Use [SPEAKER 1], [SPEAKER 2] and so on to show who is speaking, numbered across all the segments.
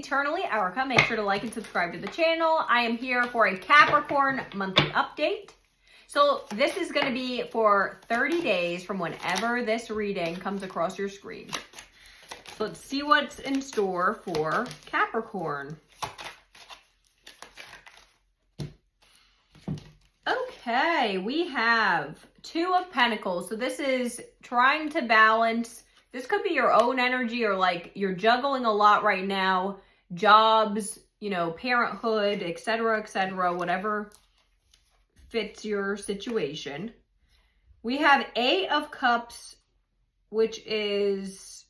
[SPEAKER 1] eternally Erica. Make sure to like and subscribe to the channel. I am here for a Capricorn monthly update. So this is going to be for 30 days from whenever this reading comes across your screen. So let's see what's in store for Capricorn. Okay, we have Two of Pentacles. So this is trying to balance. This could be your own energy, or like you're juggling a lot right now. Jobs, you know, parenthood, etc., whatever fits your situation. We have Eight of Cups, which is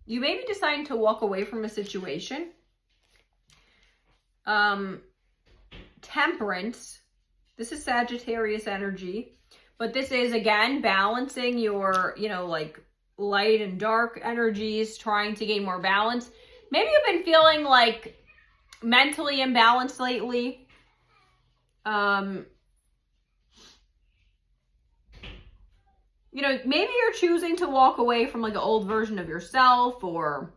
[SPEAKER 1] you may be deciding to walk away from a situation. Temperance. This is Sagittarius energy. But this is, again, balancing your, you know, like light and dark energies, trying to gain more balance. Maybe you've been feeling like mentally imbalanced lately. You know, maybe you're choosing to walk away from like an old version of yourself or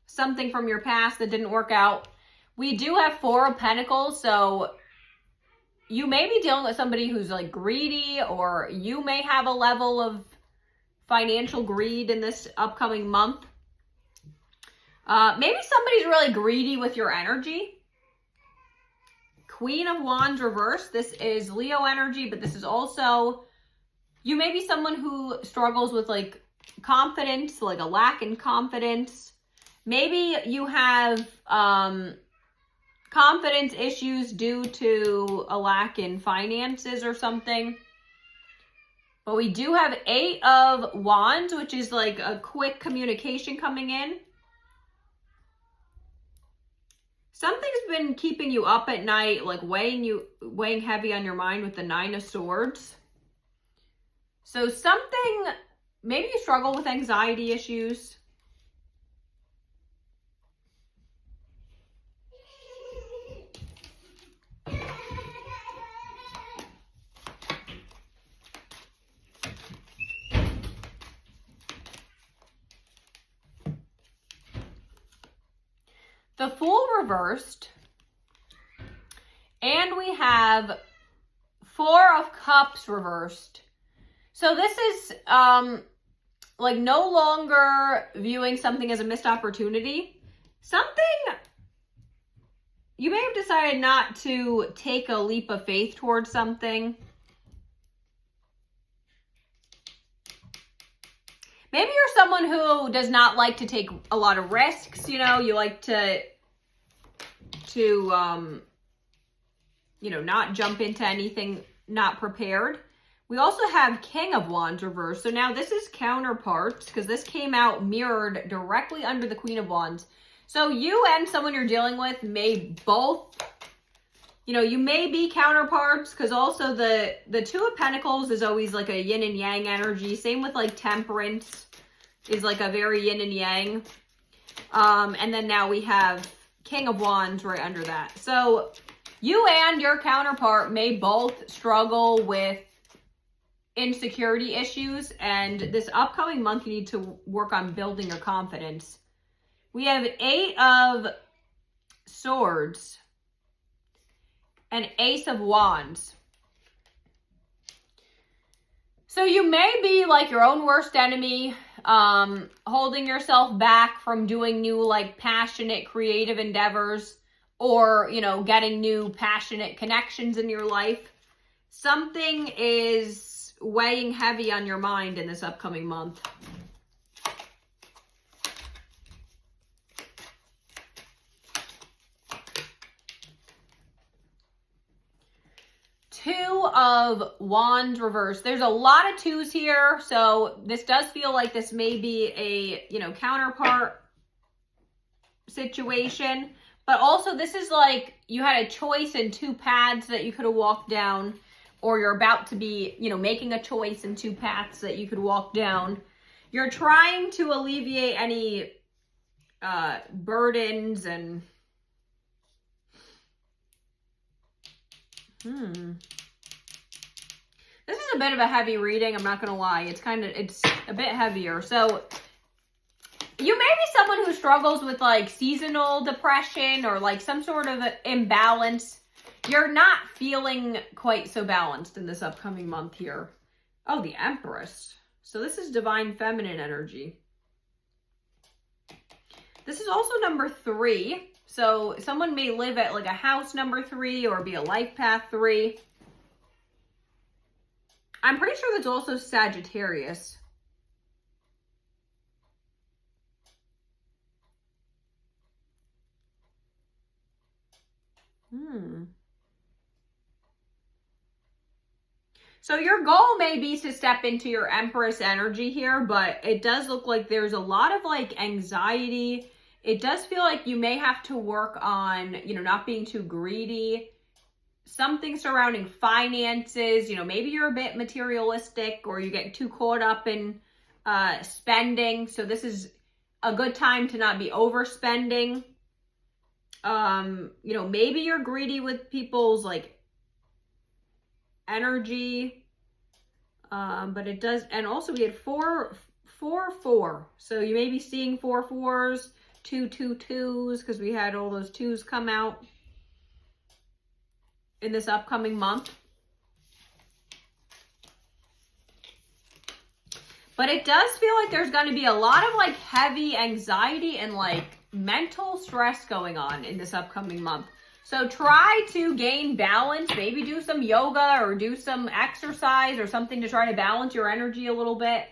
[SPEAKER 1] something from your past that didn't work out. We do have Four of Pentacles, so you may be dealing with somebody who's like greedy, or you may have a level of financial greed in this upcoming month. Maybe somebody's really greedy with your energy. Queen of Wands reversed. This is Leo energy, but this is also, you may be someone who struggles with like confidence, like a lack in confidence. Maybe you have confidence issues due to a lack in finances or something. But we do have Eight of Wands, which is like a quick communication coming in. Something's been keeping you up at night, like weighing heavy on your mind with the Nine of Swords. So something, maybe you struggle with anxiety issues. The Fool reversed, and we have Four of Cups reversed. So this is like no longer viewing something as a missed opportunity. Something, you may have decided not to take a leap of faith towards something. Maybe you're someone who does not like to take a lot of risks, you know, you like to you know, not jump into anything not prepared. We also have King of Wands reversed. So now this is counterparts, because this came out mirrored directly under the Queen of Wands. So you and someone you're dealing with may both, you know, you may be counterparts, because also the Two of Pentacles is always like a yin and yang energy. Same with like Temperance is like a very yin and yang. And then now we have King of Wands right under that. So you and your counterpart may both struggle with insecurity issues, and this upcoming month you need to work on building your confidence. We have Eight of Swords and Ace of Wands. So you may be like your own worst enemy, holding yourself back from doing new like passionate creative endeavors, or, you know, getting new passionate connections in your life. Something is weighing heavy on your mind in this upcoming month. Two of Wands reversed. There's a lot of twos here, so this does feel like this may be a, you know, counterpart situation. But also this is like you had a choice in two paths that you could have walked down, or you're about to be, you know, making a choice in two paths that you could walk down. You're trying to alleviate any burdens and This is a bit of a heavy reading, I'm not going to lie. It's a bit heavier. So You may be someone who struggles with like seasonal depression or like some sort of imbalance. You're not feeling quite so balanced in this upcoming month here. Oh, the Empress. So this is divine feminine energy. This is also number 3. So someone may live at like a house number 3 or be a life path 3. I'm pretty sure that's also Sagittarius. So your goal may be to step into your Empress energy here, but it does look like there's a lot of like anxiety. It does feel like you may have to work on, not being too greedy. Something surrounding finances, maybe you're a bit materialistic or you get too caught up in spending. So this is a good time to not be overspending. Maybe you're greedy with people's like energy, but it does, and also we had 4, 4, 4. So you may be seeing 4 4s, 2 2 2s, because we had all those 2s come out in this upcoming month. But it does feel like there's going to be a lot of like heavy anxiety and like mental stress going on in this upcoming month. So try to gain balance, maybe do some yoga or do some exercise or something to try to balance your energy a little bit.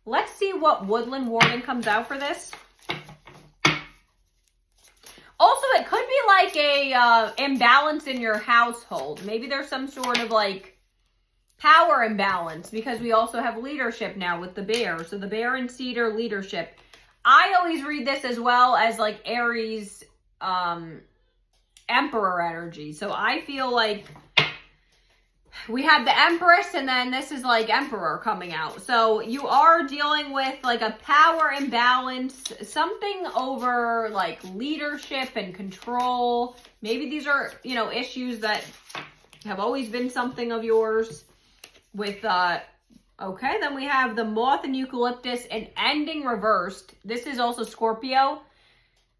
[SPEAKER 1] Let's see what woodland warning comes out for this. Also, it could be like a imbalance in your household. Maybe there's some sort of like power imbalance because we also have leadership now with the bear. So the bear and cedar leadership. I always read this as well as like Aries, Emperor energy. So I feel like we have the Empress and then this is like Emperor coming out. So you are dealing with like a power imbalance, something over like leadership and control. Maybe these are, issues that have always been something of yours with, okay, then we have the moth and eucalyptus and ending reversed. This is also Scorpio.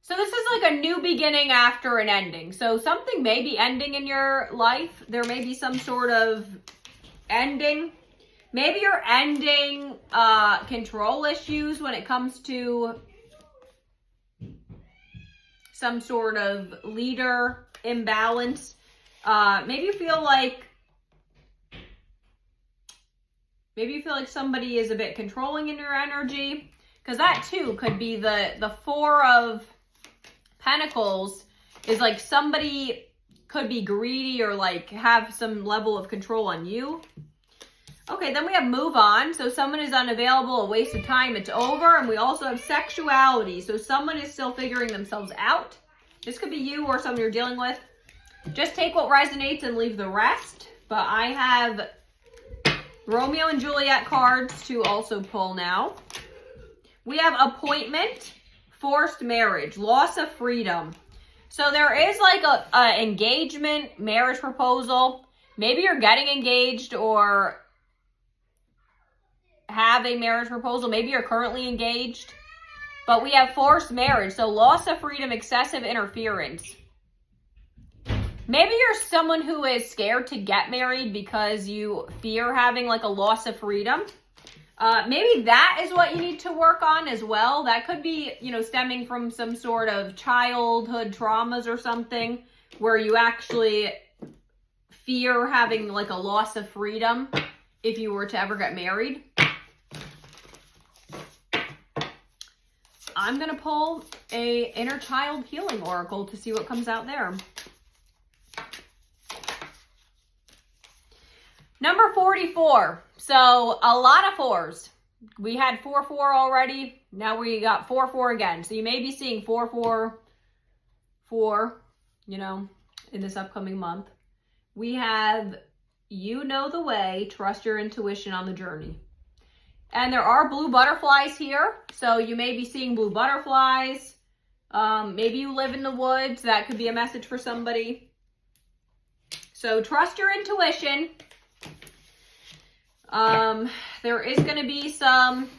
[SPEAKER 1] So this is like a new beginning after an ending. So something may be ending in your life. There may be some sort of ending. Maybe you're ending control issues when it comes to some sort of leader imbalance. Maybe you feel like somebody is a bit controlling in your energy. Because that too could be the 4 of Pentacles is like somebody could be greedy or like have some level of control on you. Okay, then we have move on. So someone is unavailable, a waste of time, it's over. And we also have sexuality. So someone is still figuring themselves out. This could be you or someone you're dealing with. Just take what resonates and leave the rest. But I have Romeo and Juliet cards to also pull now. We have appointment, forced marriage, loss of freedom. So there is like a engagement, marriage proposal. Maybe you're getting engaged or have a marriage proposal. Maybe you're currently engaged. But we have forced marriage. So loss of freedom, excessive interference. Maybe you're someone who is scared to get married because you fear having like a loss of freedom. Maybe that is what you need to work on as well. That could be, stemming from some sort of childhood traumas or something where you actually fear having like a loss of freedom if you were to ever get married. I'm going to pull a inner child healing oracle to see what comes out there. Number 44. So a lot of 4s. We had 4 4 already. Now we got 4 4 again. So you may be seeing 4 4 4, in this upcoming month. We have you know the way, trust your intuition on the journey. And there are blue butterflies here. So you may be seeing blue butterflies. Maybe you live in the woods. That could be a message for somebody. So trust your intuition. There is going to be some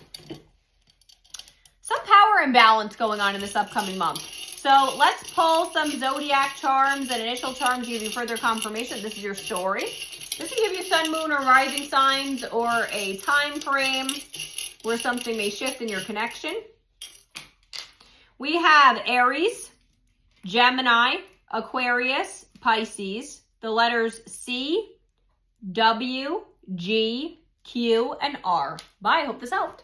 [SPEAKER 1] some power imbalance going on in this upcoming month. So let's pull some zodiac charms and initial charms to give you further confirmation. This is your story. This can give you sun, moon, or rising signs, or a time frame where something may shift in your connection. We have Aries, Gemini, Aquarius, Pisces, the letters C, W, G, Q, and R. Bye. I hope this helped.